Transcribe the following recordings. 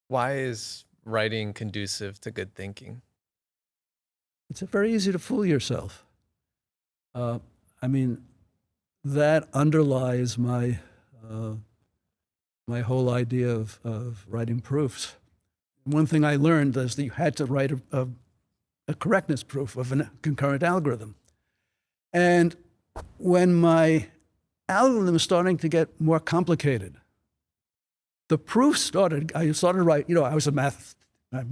Why is writing conducive to good thinking? It's very easy to fool yourself. Uh, I mean, that underlies uh, my whole idea of writing proofs. One thing I learned is that you had to write a correctness proof of a concurrent algorithm. And when my algorithm was starting to get more complicated, the proofs I started to write, I was I'm a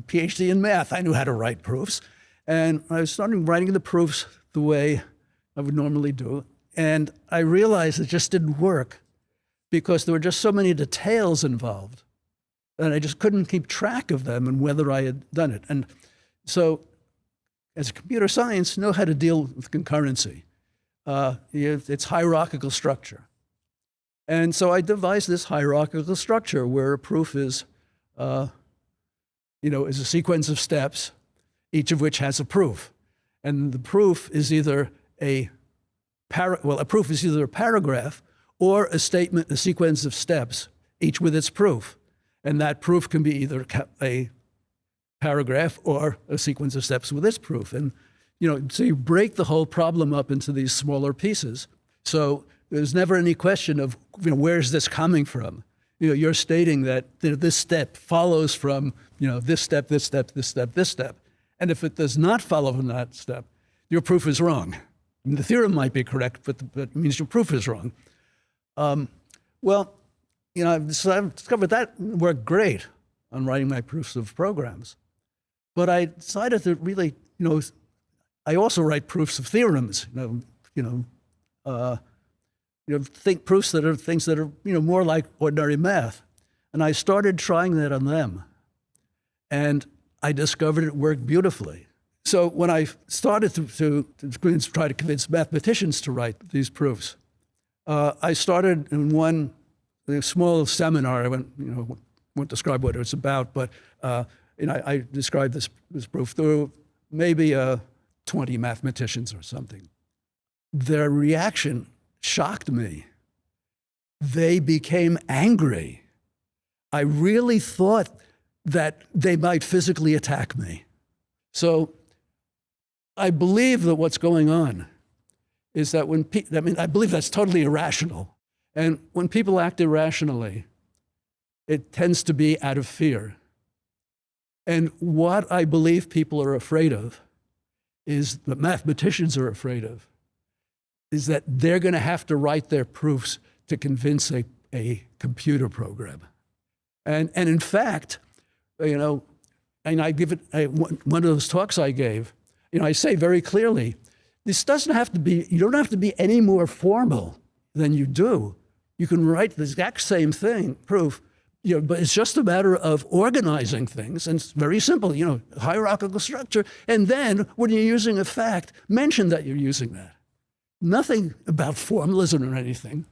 PhD in math. I knew how to write proofs. And I started writing the proofs the way I would normally do. And I realized it just didn't work because there were just so many details involved that I just couldn't keep track of them and whether I had done it. And so as a computer science, you know how to deal with concurrency. It's hierarchical structure. And so I devised this hierarchical structure where a proof is a sequence of steps, each of which has a proof. And the proof is either a proof is either a paragraph or a statement, a sequence of steps, each with its proof. And that proof can be either a paragraph or a sequence of steps with its proof. And so you break the whole problem up into these smaller pieces. So there's never any question of where's this coming from. You're stating that this step follows from this step, this step, this step, this step. And if it does not follow from that step, your proof is wrong. I mean, the theorem might be correct, but it means your proof is wrong. So I've discovered that worked great on writing my proofs of programs. But I decided to really, I also write proofs of theorems. Think proofs that are things that are more like ordinary math, and I started trying that on them, and I discovered it worked beautifully. So when I started to try to convince mathematicians to write these proofs, I started in one small seminar. I won't describe what it was about, but I described this proof through maybe 20 mathematicians or something. Their reaction shocked me. They became angry. I really thought that they might physically attack me. So I believe that what's going on is that I believe that's totally irrational. And when people act irrationally, it tends to be out of fear. And what I believe people are afraid of is, that mathematicians are afraid of, is that they're going to have to write their proofs to convince a computer program. And in fact, and I give it, one of those talks I gave, I say very clearly, this doesn't have to be, you don't have to be any more formal than you do. You can write the exact same thing, proof, but it's just a matter of organizing things, and it's very simple, hierarchical structure. And then when you're using a fact, mention that you're using that. Nothing about formalism or anything.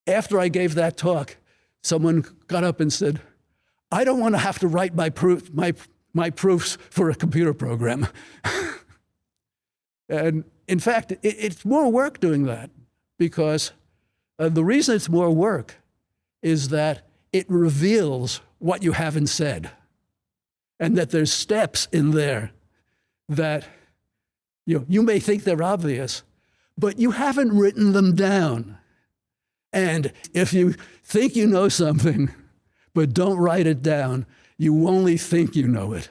After I gave that talk, someone got up and said, I don't want to have to write my proofs for a computer program. And in fact, it's more work doing that, because the reason it's more work is that it reveals what you haven't said, and that there's steps in there that you may think they're obvious, but you haven't written them down. And if you think you know something, but don't write it down, you only think you know it.